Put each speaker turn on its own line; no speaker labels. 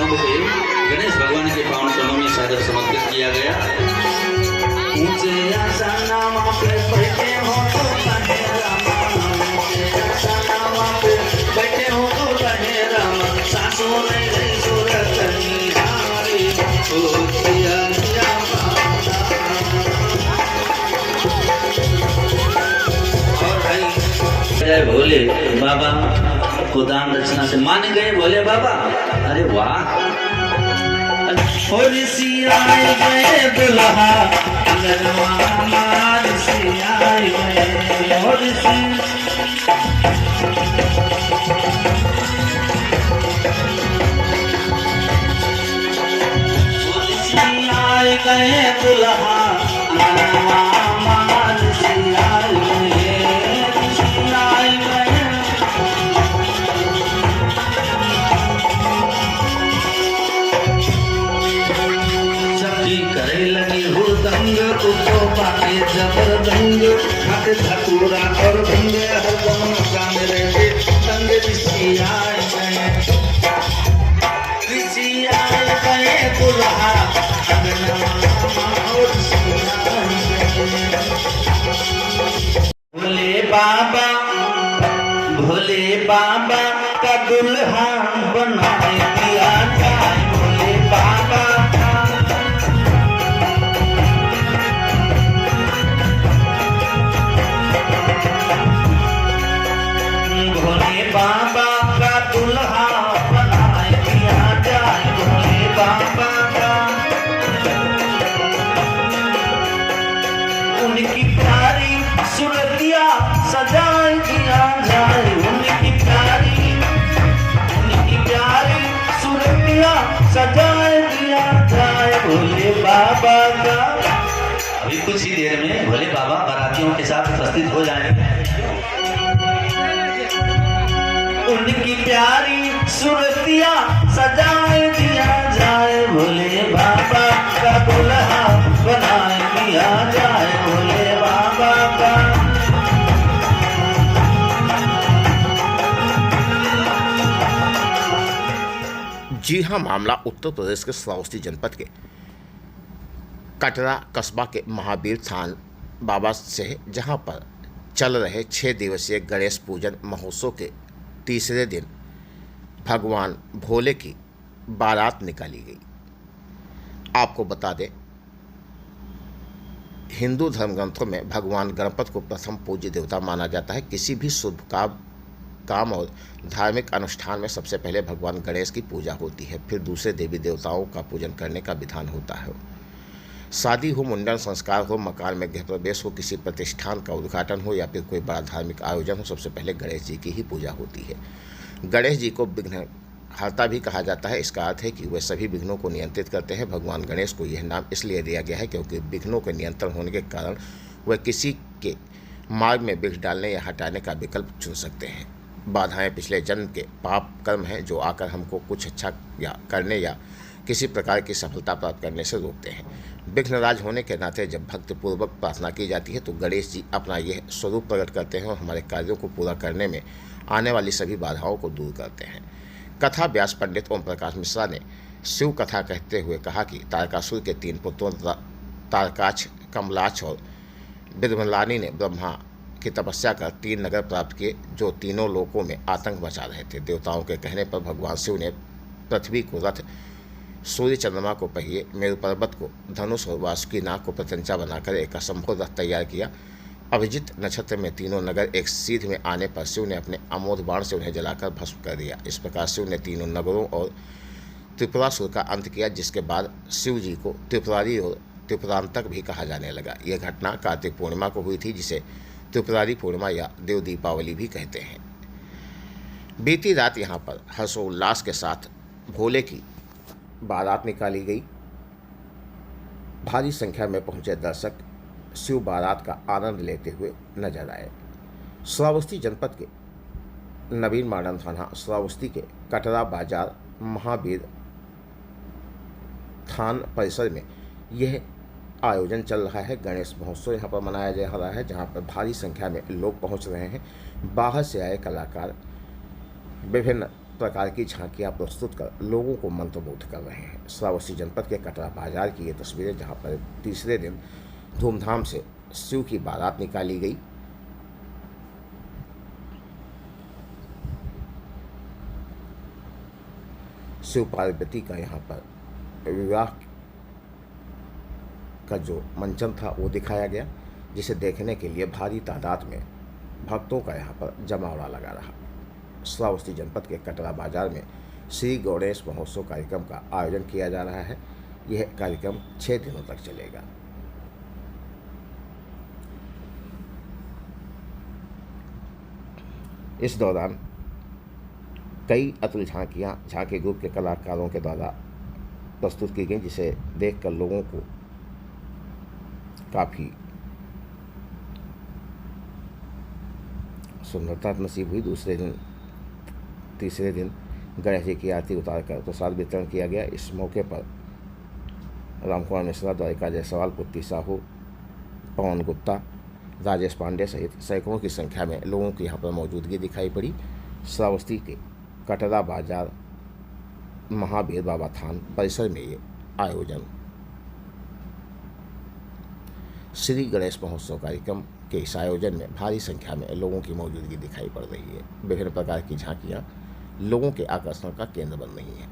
समारंभ पे गणेश भगवान के पावन चरणों में सादर समर्पित किया गया। ऊंचे आसनामा पे बैठे हो तो कहे रामा, ऊंचे आसनामा पे बैठे हो तो कहे रामा, सासों ने गई सूरत निहारी, ओ किया किया और भाई जय भोले बाबा को दान दक्षिणा से मान गए भोले बाबा। अरे वाह। और सियाए गए दुल्हा अंगनवा मार सियाए गए, और सियाए गए दुल्हा अंगनवा मार सियाए गए, सियाए गए। करे लगी हो दंग उसको पाके जबरदंग, हाथ धतूरा और भंगे हर दोनों काम रहते दंग ऋषियाए गए, ऋषियाए गए दुल्हा अंगनवा और ऋषियाए गए। भोले बाबा का दुल्हा बना दिया जाए, भोले बाबा बाबा का दुल्हा बना दिया जाए, भोले बाबा का। उनकी प्यारी सूरतिया सजाए दिया जाए, उनकी प्यारी सूरतिया सजाए दिया जाए, भोले बाबा का। अभी कुछ ही देर में भोले बाबा बारातियों के साथ उपस्थित हो जाएंगे। उनकी प्यारी सूरतिया सजाए दिया जाए, भोले बाबा का दुल्हा बनाए दिया जाए, भोले बाबा का।
जी हाँ, मामला उत्तर प्रदेश के श्रावस्ती जनपद के कटरा कस्बा के महावीर थान बाबा से है, जहाँ पर चल रहे 6 दिवसीय गणेश पूजन महोत्सव के तीसरे दिन भगवान भोले की बारात निकाली गई। आपको बता दें, हिंदू धर्म ग्रंथों में भगवान गणपति को प्रथम पूज्य देवता माना जाता है। किसी भी शुभ काम और धार्मिक अनुष्ठान में सबसे पहले भगवान गणेश की पूजा होती है, फिर दूसरे देवी देवताओं का पूजन करने का विधान होता है। शादी हो, मुंडन संस्कार हो, मकान में गृह प्रवेश हो, किसी प्रतिष्ठान का उद्घाटन हो या फिर कोई बड़ा धार्मिक आयोजन हो, सबसे पहले गणेश जी की ही पूजा होती है। गणेश जी को विघ्नहर्ता भी कहा जाता है। इसका अर्थ है कि वे सभी विघ्नों को नियंत्रित करते हैं। भगवान गणेश को यह नाम इसलिए दिया गया है क्योंकि विघ्नों के नियंत्रण होने के कारण वे किसी के मार्ग में विघ्न डालने या हटाने का विकल्प चुन सकते हैं। बाधाएं पिछले जन्म के पाप कर्म हैं जो आकर हमको कुछ अच्छा करने या किसी प्रकार की सफलता प्राप्त करने से रोकते हैं। विघ्नराज होने के नाते जब भक्त पूर्वक प्रार्थना की जाती है तो गणेश जी अपना यह स्वरूप प्रकट करते हैं और हमारे कार्यों को पूरा करने में आने वाली सभी बाधाओं को दूर करते हैं। कथा व्यास पंडित ओम प्रकाश मिश्रा ने शिव कथा कहते हुए कहा कि तारकासुर के 3 पुत्रों तारकाक्ष, कमलाक्ष और विद्वलानी ने ब्रह्मा की तपस्या कर 3 नगर प्राप्त किए जो तीनों लोकों में आतंक मचा रहे थे। देवताओं के कहने पर भगवान शिव ने पृथ्वी को रथ, सूर्य चंद्रमा को पहिए, मेरु पर्वत को धनुष और वासुकी नाग को प्रत्यंचा बनाकर एक असंभव रथ तैयार किया। अभिजित नक्षत्र में तीनों नगर एक सीध में आने पर शिव ने अपने अमोघ बाण से उन्हें जलाकर भस्म कर दिया। इस प्रकार शिव ने तीनों नगरों और त्रिपुरासुर का अंत किया, जिसके बाद शिव जी को त्रिपुरारी और त्रिपुरांतक भी कहा जाने लगा। यह घटना कार्तिक पूर्णिमा को हुई थी, जिसे त्रिपुरारी पूर्णिमा या देव दीपावली भी कहते हैं। बीती रात यहाँ पर हर्षोल्लास के साथ भोले की बारात निकाली गई। भारी संख्या में पहुंचे दर्शक शिव बारात का आनंद लेते हुए नजर आए। श्रावस्ती जनपद के नवीन मॉडर्न थाना श्रावस्ती के कटरा बाजार महावीर थान परिसर में यह आयोजन चल रहा है। गणेश महोत्सव यहाँ पर मनाया जा रहा है, जहाँ पर भारी संख्या में लोग पहुँच रहे हैं। बाहर से आए कलाकार विभिन्न प्रकार की झांकियां प्रस्तुत कर लोगों को मंत्रमुग्ध कर रहे हैं। श्रावस्ती जनपद के कटरा बाजार की ये तस्वीरें, जहां पर तीसरे दिन धूमधाम से शिव की बारात निकाली गई। शिव पार्वती का यहाँ पर विवाह का जो मंचन था वो दिखाया गया, जिसे देखने के लिए भारी तादाद में भक्तों का यहाँ पर जमावड़ा लगा रहा। श्रावस्ती जनपद के कटरा बाजार में श्री गणेश महोत्सव कार्यक्रम का आयोजन किया जा रहा है। यह कार्यक्रम 6 दिनों तक चलेगा। इस दौरान कई अतुल झांकियाँ झांकी ग्रुप के कलाकारों के द्वारा प्रस्तुत की गई, जिसे देखकर लोगों को काफ़ी सुंदरता नसीब हुई। तीसरे दिन गणेश जी की आरती उतारकर प्रसाद वितरण किया गया। इस मौके पर रामकुमार मिश्रा, द्वारिका जायसवाल, पुत्ती साहू, पवन गुप्ता, राजेश पांडे सहित सैकड़ों की संख्या में लोगों की यहाँ पर मौजूदगी दिखाई पड़ी। श्रावस्ती के कटरा बाजार महावीर बाबा थान परिसर में ये आयोजन श्री गणेश महोत्सव कार्यक्रम के इस आयोजन में भारी संख्या में लोगों की मौजूदगी दिखाई पड़ रही है। विभिन्न प्रकार की झांकियाँ लोगों के आकर्षण का केंद्र बन रही हैं।